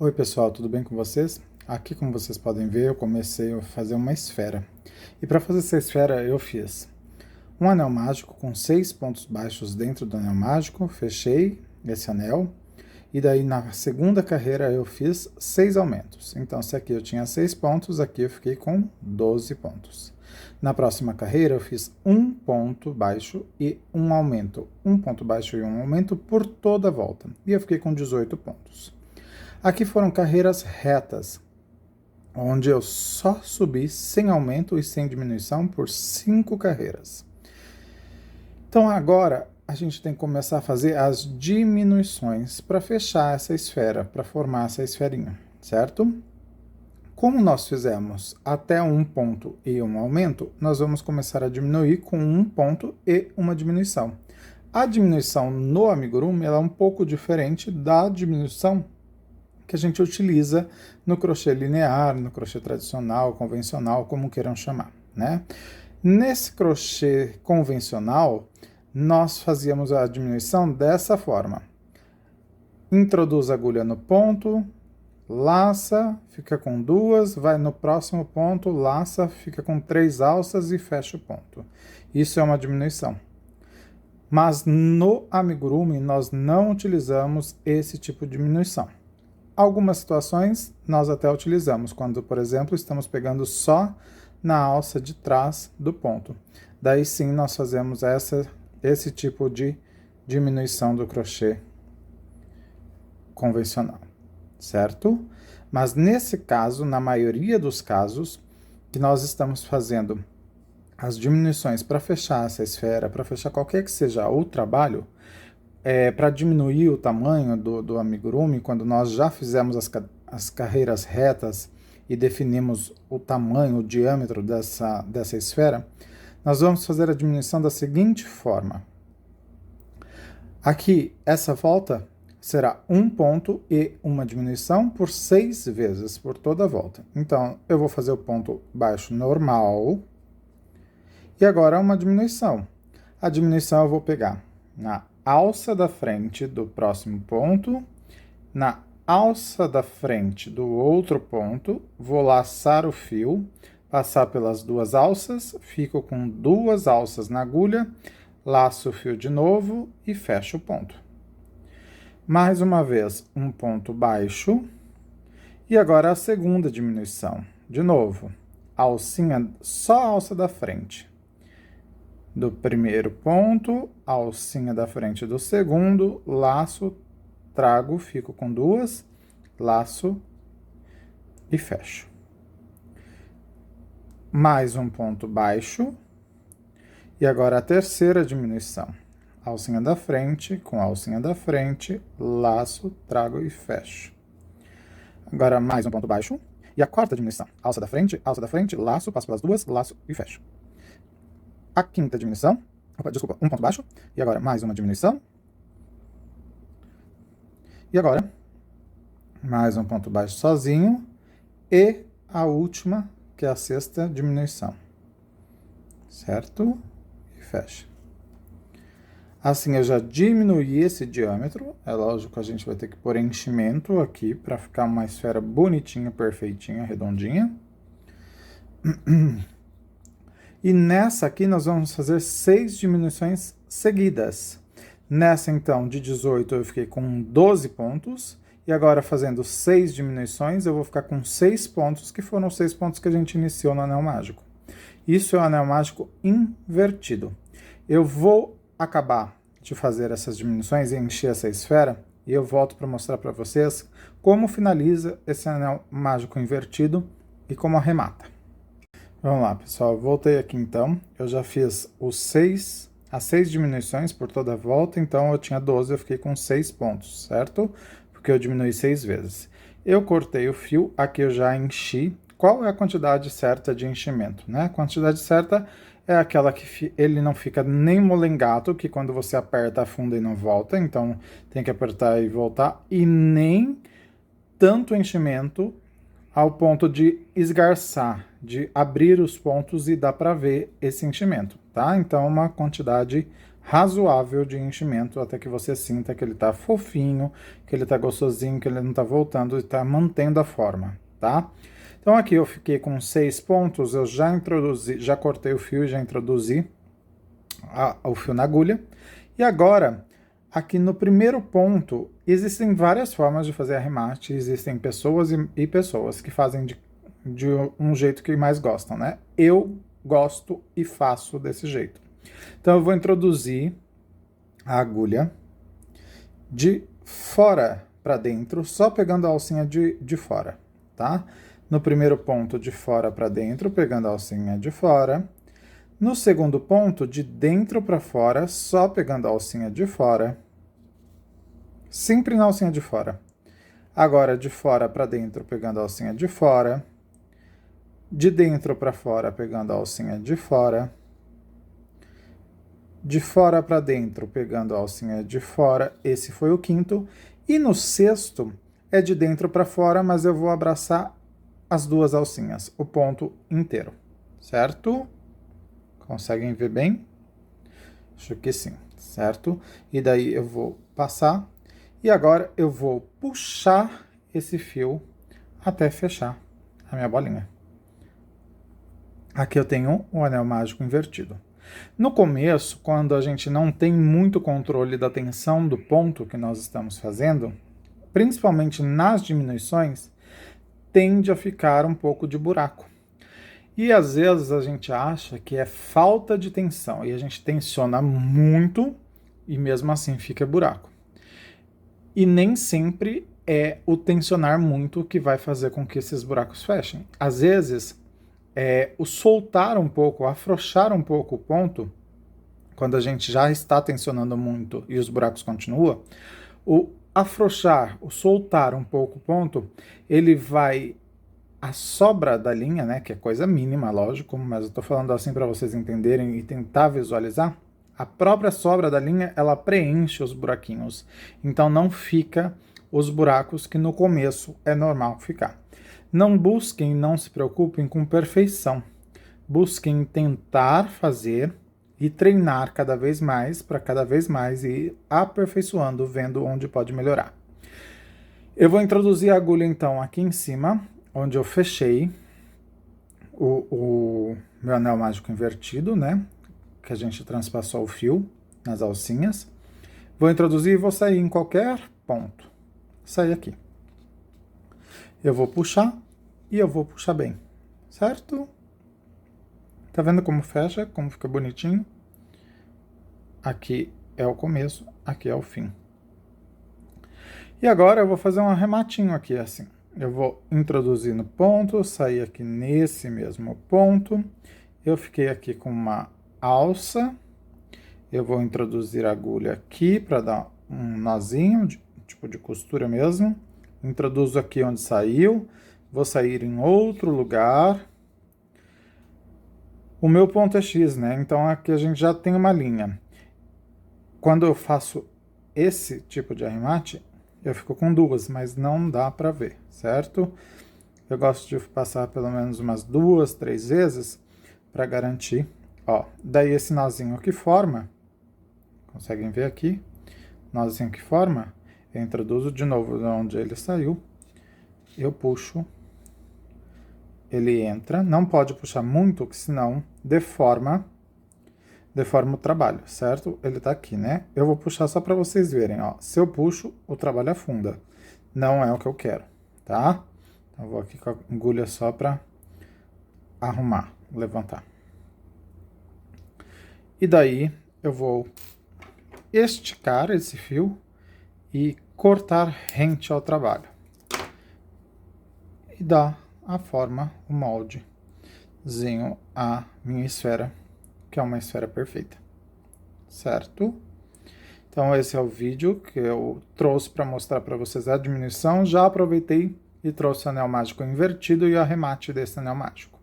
Oi pessoal, tudo bem com vocês? Aqui, como vocês podem ver, eu comecei a fazer uma esfera. E para fazer essa esfera eu fiz um anel mágico com 6 pontos baixos dentro do anel mágico, fechei esse anel, e daí na segunda carreira eu fiz 6 aumentos. Então se aqui eu tinha 6 pontos, aqui eu fiquei com 12 pontos. Na próxima carreira eu fiz um ponto baixo e um aumento. Um ponto baixo e um aumento por toda a volta. E eu fiquei com 18 pontos. Aqui foram carreiras retas, onde eu só subi sem aumento e sem diminuição por 5 carreiras. Então agora a gente tem que começar a fazer as diminuições para fechar essa esfera, para formar essa esferinha, certo? Como nós fizemos até um ponto e um aumento, nós vamos começar a diminuir com um ponto e uma diminuição. A diminuição no amigurumi ela é um pouco diferente da diminuição que a gente utiliza no crochê linear, no crochê tradicional, convencional, como queiram chamar, né? Nesse crochê convencional, nós fazíamos a diminuição dessa forma. Introduz a agulha no ponto, laça, fica com 2, vai no próximo ponto, laça, fica com 3 alças e fecha o ponto. Isso é uma diminuição. Mas no amigurumi nós não utilizamos esse tipo de diminuição. Algumas situações nós até utilizamos, quando, por exemplo, estamos pegando só na alça de trás do ponto. Daí sim nós fazemos esse tipo de diminuição do crochê convencional, certo? Mas nesse caso, na maioria dos casos, que nós estamos fazendo as diminuições para fechar essa esfera, para fechar qualquer que seja o trabalho, para diminuir o tamanho do amigurumi, quando nós já fizemos as carreiras retas e definimos o tamanho, o diâmetro dessa esfera, nós vamos fazer a diminuição da seguinte forma. Aqui, essa volta será um ponto e uma diminuição por 6 vezes, por toda a volta. Então, eu vou fazer o ponto baixo normal, e agora uma diminuição. A diminuição eu vou pegar na alça da frente do próximo ponto, na alça da frente do outro ponto, vou laçar o fio, passar pelas 2 alças, fico com 2 alças na agulha, laço o fio de novo e fecho o ponto. Mais uma vez, um ponto baixo, e agora a segunda diminuição. De novo, alcinha, só a alça da frente do primeiro ponto, alcinha da frente do segundo, laço, trago, fico com 2, laço e fecho. Mais um ponto baixo. E agora a terceira diminuição. Alcinha da frente, com a alcinha da frente, laço, trago e fecho. Agora mais um ponto baixo. E a quarta diminuição. Alça da frente, laço, passo pelas 2, laço e fecho. A quinta diminuição, um ponto baixo, e agora mais uma diminuição. E agora, mais um ponto baixo sozinho, e a última, que é a sexta diminuição. Certo? E fecha. Assim eu já diminuí esse diâmetro, é lógico que a gente vai ter que pôr enchimento aqui, para ficar uma esfera bonitinha, perfeitinha, redondinha. E nessa aqui nós vamos fazer 6 diminuições seguidas. Nessa então de 18 eu fiquei com 12 pontos. E agora fazendo 6 diminuições eu vou ficar com 6 pontos, que foram os 6 pontos que a gente iniciou no anel mágico. Isso é o anel mágico invertido. Eu vou acabar de fazer essas diminuições e encher essa esfera. E eu volto para mostrar para vocês como finaliza esse anel mágico invertido e como arremata. Vamos lá, pessoal, voltei aqui então, eu já fiz as 6 diminuições por toda a volta, então eu tinha 12, eu fiquei com 6 pontos, certo? Porque eu diminui 6 vezes. Eu cortei o fio, aqui eu já enchi. Qual é a quantidade certa de enchimento, né? A quantidade certa é aquela que ele não fica nem molengato, que quando você aperta afunda e não volta, então tem que apertar e voltar, e nem tanto enchimento ao ponto de esgarçar, de abrir os pontos e dá para ver esse enchimento, tá? Então, uma quantidade razoável de enchimento até que você sinta que ele está fofinho, que ele está gostosinho, que ele não está voltando e está mantendo a forma, tá? Então aqui eu fiquei com 6 pontos, eu já introduzi, já cortei o fio e já introduzi o fio na agulha. E agora, aqui no primeiro ponto, existem várias formas de fazer arremate, existem pessoas e pessoas que fazem de um jeito que mais gostam, né? Eu gosto e faço desse jeito. Então eu vou introduzir a agulha de fora para dentro, só pegando a alcinha de fora, tá? No primeiro ponto, de fora para dentro, pegando a alcinha de fora. No segundo ponto, de dentro para fora, só pegando a alcinha de fora. Sempre na alcinha de fora. Agora, de fora para dentro, pegando a alcinha de fora. De dentro para fora, pegando a alcinha de fora. De fora para dentro, pegando a alcinha de fora. Esse foi o quinto. E no sexto, é de dentro para fora, mas eu vou abraçar as duas alcinhas, o ponto inteiro, certo? Conseguem ver bem? Acho que sim, certo? E daí eu vou passar. E agora eu vou puxar esse fio até fechar a minha bolinha. Aqui eu tenho o anel mágico invertido. No começo, quando a gente não tem muito controle da tensão do ponto que nós estamos fazendo, principalmente nas diminuições, tende a ficar um pouco de buraco. E às vezes a gente acha que é falta de tensão, e a gente tensiona muito e mesmo assim fica buraco. E nem sempre é o tensionar muito que vai fazer com que esses buracos fechem. Às vezes, o soltar um pouco, afrouxar um pouco o ponto, quando a gente já está tensionando muito e os buracos continuam, o afrouxar, o soltar um pouco o ponto, ele vai... A sobra da linha, né, que é coisa mínima, lógico, mas eu estou falando assim para vocês entenderem e tentar visualizar, a própria sobra da linha, ela preenche os buraquinhos. Então não fica os buracos que no começo é normal ficar. Não busquem, não se preocupem com perfeição. Busquem tentar fazer e treinar cada vez mais, para cada vez mais ir aperfeiçoando, vendo onde pode melhorar. Eu vou introduzir a agulha então aqui em cima, onde eu fechei o meu anel mágico invertido, né? Que a gente transpassou o fio nas alcinhas. Vou introduzir e vou sair em qualquer ponto. Sair aqui. Eu vou puxar e eu vou puxar bem, certo? Tá vendo como fecha, como fica bonitinho? Aqui é o começo, aqui é o fim. E agora eu vou fazer um arrematinho aqui, assim. Eu vou introduzir no ponto, sair aqui nesse mesmo ponto. Eu fiquei aqui com uma alça. Eu vou introduzir a agulha aqui para dar um nozinho, tipo de costura mesmo. Introduzo aqui onde saiu. Vou sair em outro lugar. O meu ponto é X, né? Então aqui a gente já tem uma linha. Quando eu faço esse tipo de arremate, eu fico com duas, mas não dá para ver, certo? Eu gosto de passar pelo menos umas 2, 3 vezes para garantir. Ó, daí esse nozinho que forma, conseguem ver aqui? Nozinho que forma, eu introduzo de novo de onde ele saiu, eu puxo, ele entra, não pode puxar muito, que senão deforma o trabalho, certo? Ele tá aqui, né? Eu vou puxar só para vocês verem, ó. Se eu puxo, o trabalho afunda. Não é o que eu quero, tá? Então, eu vou aqui com a agulha só para arrumar, levantar. E daí, eu vou esticar esse fio e cortar rente ao trabalho. E dar a forma, o moldezinho à minha esfera, que é uma esfera perfeita, certo? Então esse é o vídeo que eu trouxe para mostrar para vocês a diminuição. Já aproveitei e trouxe o anel mágico invertido e o arremate desse anel mágico.